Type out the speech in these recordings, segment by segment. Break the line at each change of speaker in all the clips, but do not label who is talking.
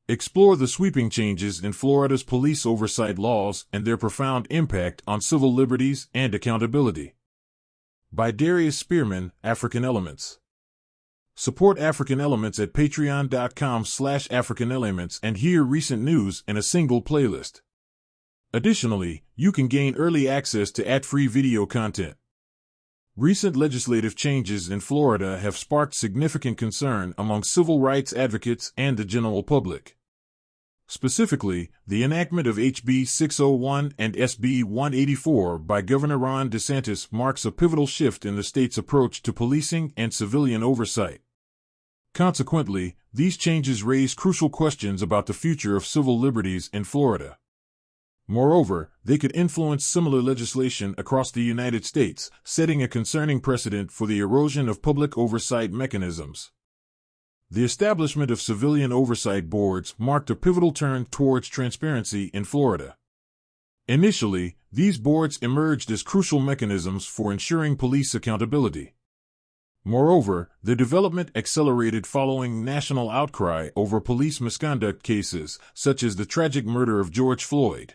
Explore the sweeping changes in Florida's police oversight laws and their profound impact on civil liberties and accountability. By Darius Spearman, African Elements. Support African Elements at patreon.com/AfricanElements and hear recent news in a single playlist. Additionally, you can gain early access to ad-free video content. Recent legislative changes in Florida have sparked significant concern among civil rights advocates and the general public. Specifically, the enactment of HB 601 and SB 184 by Governor Ron DeSantis marks a pivotal shift in the state's approach to policing and civilian oversight. Consequently, these changes raise crucial questions about the future of civil liberties in Florida. Moreover, they could influence similar legislation across the United States, setting a concerning precedent for the erosion of public oversight mechanisms. The establishment of civilian oversight boards marked a pivotal turn towards transparency in Florida. Initially, these boards emerged as crucial mechanisms for ensuring police accountability. Moreover, their development accelerated following national outcry over police misconduct cases, such as the tragic murder of George Floyd.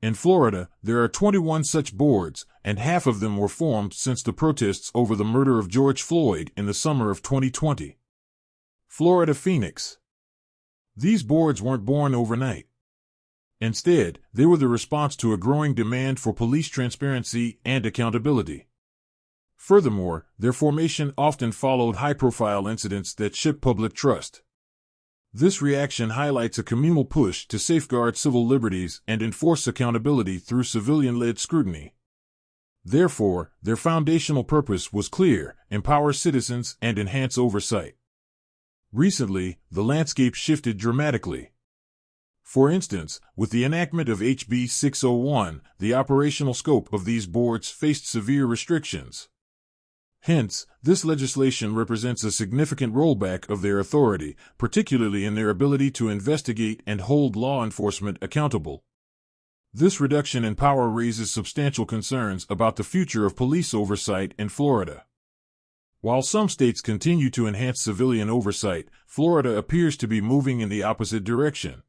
In Florida, there are 21 such boards, and half of them were formed since the protests over the murder of George Floyd in the summer of 2020. Florida Phoenix. These boards weren't born overnight. Instead, they were the response to a growing demand for police transparency and accountability. Furthermore, their formation often followed high-profile incidents that shook public trust. This reaction highlights a communal push to safeguard civil liberties and enforce accountability through civilian-led scrutiny. Therefore, their foundational purpose was clear: empower citizens and enhance oversight. Recently, the landscape shifted dramatically. For instance, with the enactment of HB 601, the operational scope of these boards faced severe restrictions. Hence, this legislation represents a significant rollback of their authority, particularly in their ability to investigate and hold law enforcement accountable. This reduction in power raises substantial concerns about the future of police oversight in Florida. While some states continue to enhance civilian oversight, Florida appears to be moving in the opposite direction.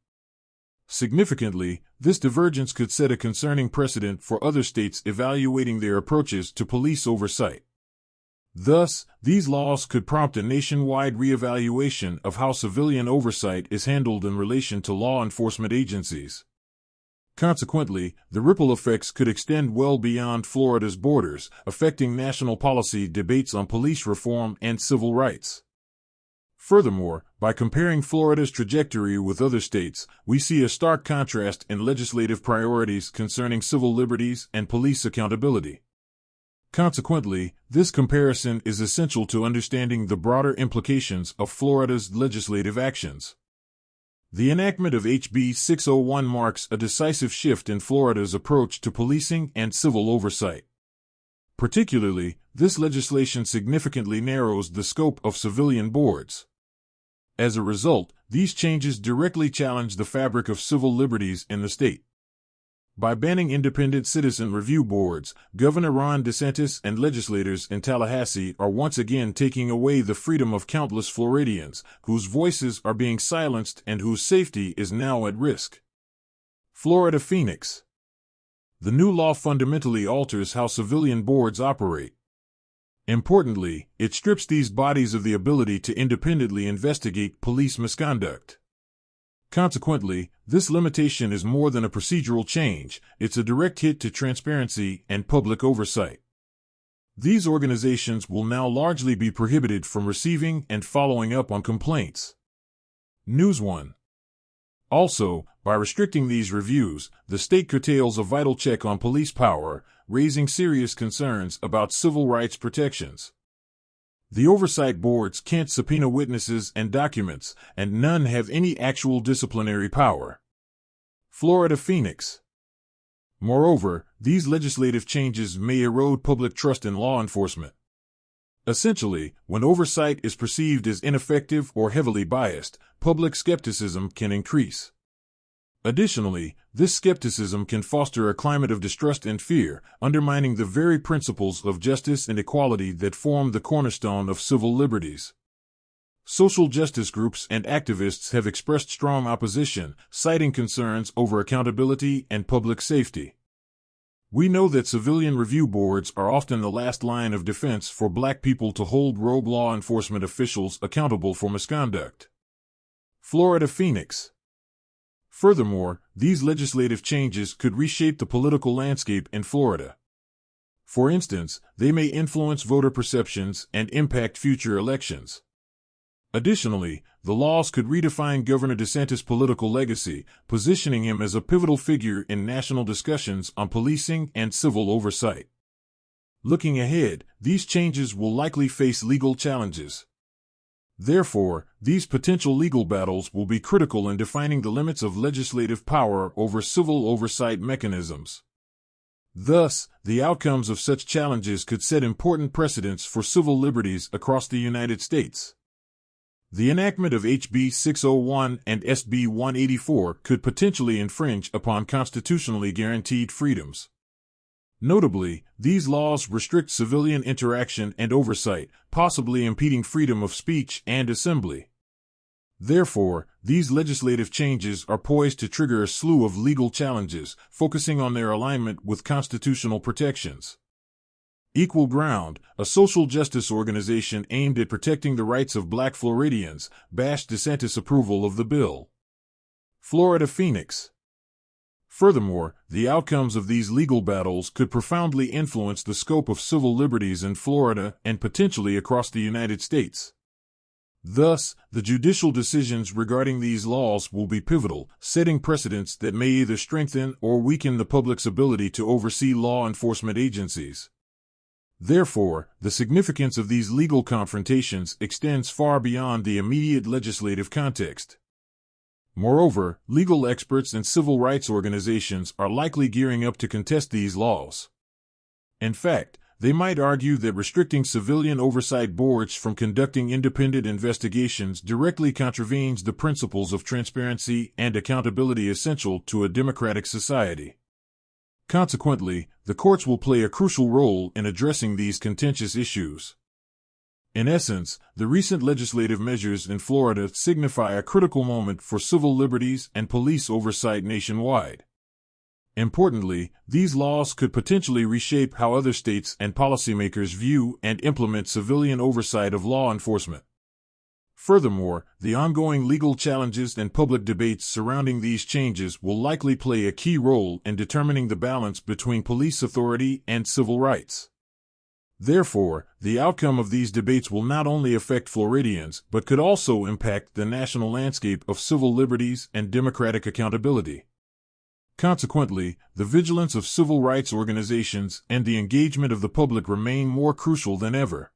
Significantly, this divergence could set a concerning precedent for other states evaluating their approaches to police oversight. Thus, these laws could prompt a nationwide reevaluation of how civilian oversight is handled in relation to law enforcement agencies. Consequently, the ripple effects could extend well beyond Florida's borders, affecting national policy debates on police reform and civil rights. Furthermore, by comparing Florida's trajectory with other states, we see a stark contrast in legislative priorities concerning civil liberties and police accountability. Consequently, this comparison is essential to understanding the broader implications of Florida's legislative actions. The enactment of HB 601 marks a decisive shift in Florida's approach to policing and civil oversight. Particularly, this legislation significantly narrows the scope of civilian boards. As a result, these changes directly challenge the fabric of civil liberties in the state. By banning independent citizen review boards, Governor Ron DeSantis and legislators in Tallahassee are once again taking away the freedom of countless Floridians, whose voices are being silenced and whose safety is now at risk. Florida Phoenix. The new law fundamentally alters how civilian boards operate. Importantly, it strips these bodies of the ability to independently investigate police misconduct. Consequently, this limitation is more than a procedural change, it's a direct hit to transparency and public oversight. These organizations will now largely be prohibited from receiving and following up on complaints. News 1. Also, by restricting these reviews, the state curtails a vital check on police power, raising serious concerns about civil rights protections. The oversight boards can't subpoena witnesses and documents, and none have any actual disciplinary power. Florida Phoenix. Moreover, these legislative changes may erode public trust in law enforcement. Essentially, when oversight is perceived as ineffective or heavily biased, public skepticism can increase. Additionally, this skepticism can foster a climate of distrust and fear, undermining the very principles of justice and equality that form the cornerstone of civil liberties. Social justice groups and activists have expressed strong opposition, citing concerns over accountability and public safety. We know that civilian review boards are often the last line of defense for Black people to hold rogue law enforcement officials accountable for misconduct. Florida Phoenix. Furthermore, these legislative changes could reshape the political landscape in Florida. For instance, they may influence voter perceptions and impact future elections. Additionally, the laws could redefine Governor DeSantis' political legacy, positioning him as a pivotal figure in national discussions on policing and civil oversight. Looking ahead, these changes will likely face legal challenges. Therefore, these potential legal battles will be critical in defining the limits of legislative power over civil oversight mechanisms. Thus, the outcomes of such challenges could set important precedents for civil liberties across the United States. The enactment of HB 601 and SB 184 could potentially infringe upon constitutionally guaranteed freedoms. Notably, these laws restrict civilian interaction and oversight, possibly impeding freedom of speech and assembly. Therefore, these legislative changes are poised to trigger a slew of legal challenges, focusing on their alignment with constitutional protections. Equal Ground, a social justice organization aimed at protecting the rights of Black Floridians, bashed DeSantis' approval of the bill. Florida Phoenix. Furthermore, the outcomes of these legal battles could profoundly influence the scope of civil liberties in Florida and potentially across the United States. Thus, the judicial decisions regarding these laws will be pivotal, setting precedents that may either strengthen or weaken the public's ability to oversee law enforcement agencies. Therefore, the significance of these legal confrontations extends far beyond the immediate legislative context. Moreover, legal experts and civil rights organizations are likely gearing up to contest these laws. In fact, they might argue that restricting civilian oversight boards from conducting independent investigations directly contravenes the principles of transparency and accountability essential to a democratic society. Consequently, the courts will play a crucial role in addressing these contentious issues. In essence, the recent legislative measures in Florida signify a critical moment for civil liberties and police oversight nationwide. Importantly, these laws could potentially reshape how other states and policymakers view and implement civilian oversight of law enforcement. Furthermore, the ongoing legal challenges and public debates surrounding these changes will likely play a key role in determining the balance between police authority and civil rights. Therefore, the outcome of these debates will not only affect Floridians but could also impact the national landscape of civil liberties and democratic accountability. Consequently, the vigilance of civil rights organizations and the engagement of the public remain more crucial than ever.